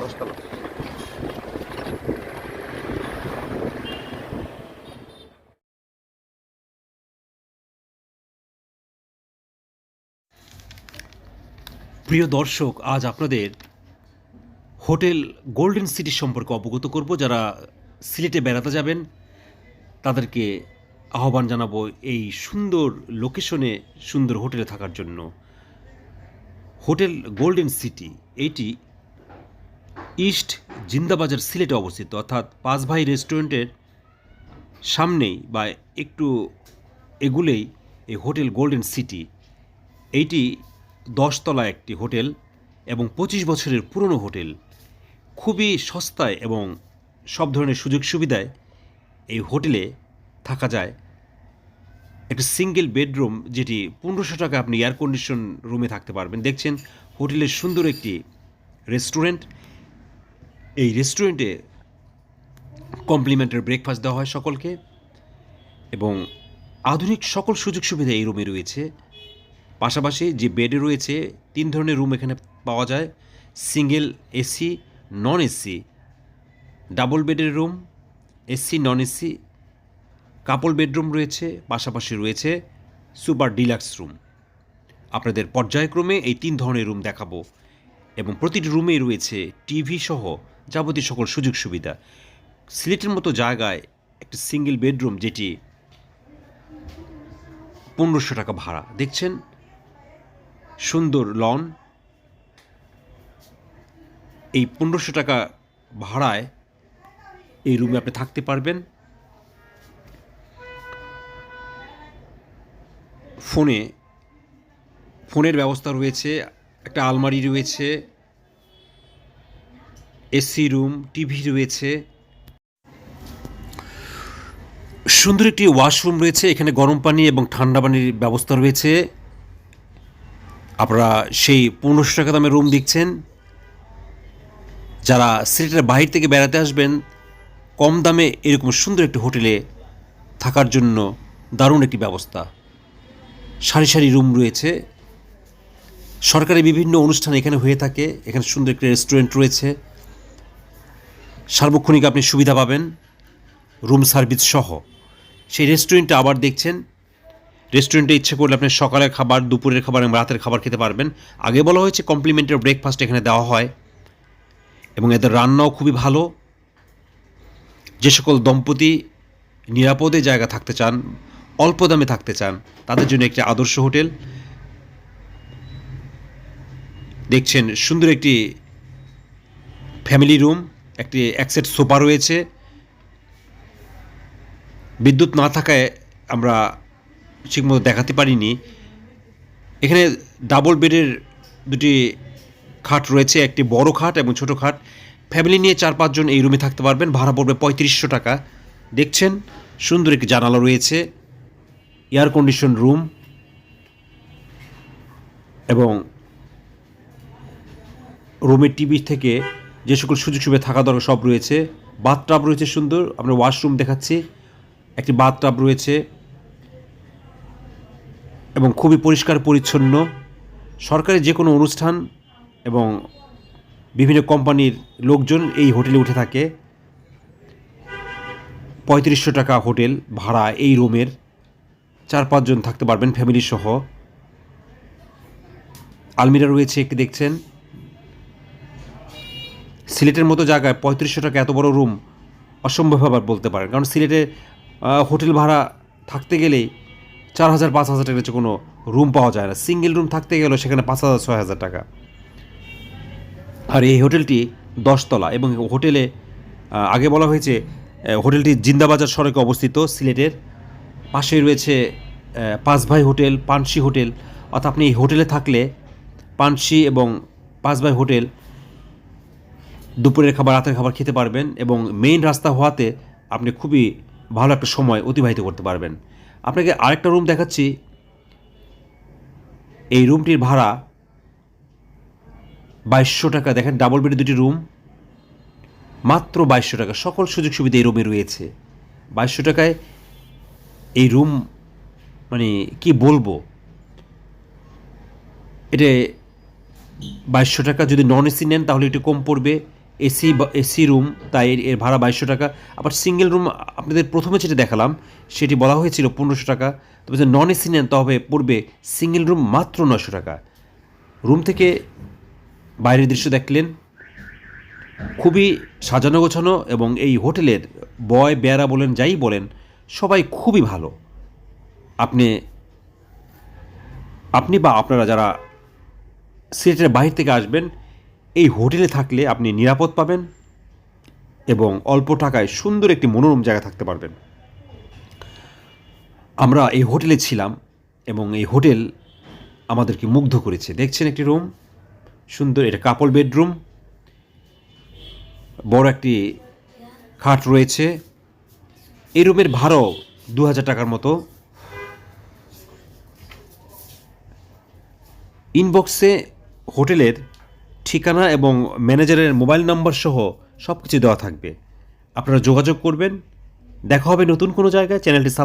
10 তলা। প্রিয় দর্শক, আজ আপনাদের হোটেল গোল্ডেন সিটি সম্পর্কে অবগত করব। যারা সিলেটে বেড়াতে যাবেন তাদেরকে আহ্বান জানাবো এই সুন্দর লোকেশনে সুন্দর হোটেলে থাকার জন্য। হোটেল গোল্ডেন সিটি এইটি ইস্ট জিন্দাবাজার সিলেটে অবস্থিত, অর্থাৎ পাঁচ ভাই রেস্টুরেন্টের সামনেই বা একটু এগুলেই এই হোটেল গোল্ডেন সিটি। এইটি 10 তলা একটি হোটেল এবং 25 বছরের পুরনো হোটেল। খুবই সস্তায় এবং সব ধরনের সুযোগ সুবিধায় এই হোটেলে থাকা যায়। একটি সিঙ্গেল বেডরুম, যেটি 1500 টাকা আপনি এয়ার কন্ডিশন রুমে থাকতে পারবেন। দেখছেন হোটেলের সুন্দর একটি রেস্টুরেন্ট। এই রেস্টুরেন্টে কমপ্লিমেন্টারি ব্রেকফাস্ট দেওয়া হয় সকলকে এবং আধুনিক সকল সুযোগ সুবিধা এই রুমে রয়েছে। পাশাপাশি যে বেডে রয়েছে 3 ধরনের রুম এখানে পাওয়া যায়: single AC, non AC, double বেডের রুম, এসি নন এসি, কাপল বেডরুম রয়েছে। পাশাপাশি রয়েছে সুপার ডিলাক্স রুম। আপনাদের পর্যায়ক্রমে এই 3 ধরনের রুম দেখাবো এবং প্রতিটি রুমেই রয়েছে টিভি সহ যাবতীয় সকল সুযোগ সুবিধা। সিলেটের মতো জায়গায় একটি সিঙ্গেল বেডরুম, যেটি 1500 টাকা ভাড়া। দেখছেন সুন্দর লন। এই 1500 টাকা ভাড়ায় এই রুমে আপনি থাকতে পারবেন। ফোনের ব্যবস্থা রয়েছে, একটা আলমারি রয়েছে, এসি রুম, টিভি রয়েছে, সুন্দর একটি ওয়াশরুম রয়েছে। এখানে গরম পানি এবং ঠান্ডা পানির ব্যবস্থা রয়েছে। আপনারা সেই 1500 টাকা দামের রুম দেখছেন। যারা সিলেটের বাহির থেকে বেড়াতে আসবেন, কম দামে এরকম সুন্দর একটি হোটেলে থাকার জন্য দারুণ একটি ব্যবস্থা। সারি সারি রুম রয়েছে। সরকারি বিভিন্ন অনুষ্ঠান এখানে হয়ে থাকে। এখানে সুন্দর একটি রেস্টুরেন্ট রয়েছে। সার্বক্ষণিক আপনি সুবিধা পাবেন রুম সার্ভিস সহ। সেই রেস্টুরেন্টটা আবার দেখছেন। রেস্টুরেন্টে ইচ্ছে করলে আপনি সকালের খাবার, দুপুরের খাবার এবং রাতের খাবার খেতে পারবেন। আগে বলা হয়েছে কমপ্লিমেন্টারি ব্রেকফাস্ট এখানে দেওয়া হয় এবং এদের রান্নাও খুবই ভালো। যে সকল দম্পতি নিরাপদে জায়গা থাকতে চান, অল্প দামে থাকতে চান, তাদের জন্য একটি আদর্শ হোটেল। দেখছেন সুন্দর একটি ফ্যামিলি রুম, একটি একসেট সোফা রয়েছে। বিদ্যুৎ না থাকায় আমরা ঠিকমতো দেখাতে পারিনি। এখানে ডাবল বেডের দুটি খাট রয়েছে, একটি বড় খাট এবং ছোট খাট। ফ্যামিলি নিয়ে 4-5 জন এই রুমে থাকতে পারবেন। ভাড়া পড়বে 3500 টাকা। দেখছেন সুন্দর একটি জানালা রয়েছে, এয়ার কন্ডিশন রুম এবং রুমের টিভি থেকে যে সকল সুযোগ সুবিধা থাকা দরকার সব রয়েছে। বাথটাব রয়েছে সুন্দর। আমরা ওয়াশরুম দেখাচ্ছি, একটি বাথটাব রয়েছে এবং খুবই পরিষ্কার পরিচ্ছন্ন। সরকারি যে কোনো অনুষ্ঠান এবং বিভিন্ন কোম্পানির লোকজন এই হোটেলে উঠে থাকে। 3500 টাকা হোটেল ভাড়া এই রুমের। 4-5 জন থাকতে পারবেন ফ্যামিলি সহ। আলমিরা রয়েছে একটি, দেখছেন। সিলেটের মতো জায়গায় 3500 টাকা এত বড় রুম অসম্ভব আবার বলতে পারেন, কারণ সিলেটে হোটেল ভাড়া থাকতে গেলেই 4000-5000 টাকার কাছে কোনো রুম পাওয়া যায় না। সিঙ্গেল রুম থাকতে গেলেও সেখানে 5000-6000 টাকা। আর এই হোটেলটি 10 তলা এবং হোটেলে আগে বলা হয়েছে হোটেলটি জিন্দাবাজার সড়কে অবস্থিত সিলেটের। পাশেই রয়েছে পাঁচ ভাই হোটেল, পানসি হোটেল। অর্থাৎ আপনি এই হোটেলে থাকলে পানসি এবং পাঁচ ভাই হোটেল দুপুরের খাবার, রাতের খাবার খেতে পারবেন এবং মেইন রাস্তা হওয়াতে আপনি খুবই ভালো একটা সময় অতিবাহিত করতে পারবেন। আপনাকে আরেকটা রুম দেখাচ্ছি। এই রুমটির ভাড়া 2200 টাকা। দেখেন ডাবল বেডের দুটি রুম, মাত্র 2200 টাকা। সকল সুযোগ সুবিধা এই রুমে রয়েছে। 2200 টাকায় এই রুম, মানে কি বলবো, এটা 2200 টাকা। যদি নন এসি নেন তাহলে একটু কম পড়বে, এসি রুম, তাই এর ভাড়া 2200 টাকা। আবার সিঙ্গেল রুম আপনাদের প্রথমে যেটা দেখালাম সেটি বলা হয়েছিল 1500 টাকা, তবে যদি নন এসি নেন তবে পড়বে সিঙ্গেল রুম মাত্র 900 টাকা। রুম থেকে বাইরের দৃশ্য দেখলেন, খুবই সাজানো গোছানো, এবং এই হোটেলের বয় বেয়ারা বলেন যাই বলেন সবাই খুবই ভালো। আপনি বা আপনারা যারা সিলেটের বাহির থেকে আসবেন এই হোটেলে থাকলে আপনি নিরাপদ পাবেন এবং অল্প টাকায় সুন্দর একটি মনোরম জায়গা থাকতে পারবেন। আমরা এই হোটেলে ছিলাম এবং এই হোটেল আমাদেরকে মুগ্ধ করেছে। দেখছেন একটি রুম, সুন্দর, এটা কাপল বেডরুম, বড় একটি খাট রয়েছে। এই রুমের ভাড়াও 2000 টাকার মতো। ইনবক্সে হোটেলের ঠিকানা এবং ম্যানেজারের মোবাইল নাম্বার সহ সব কিছু দেওয়া থাকবে, আপনারা যোগাযোগ করবেন। দেখা হবে নতুন কোনো জায়গায়। চ্যানেলটি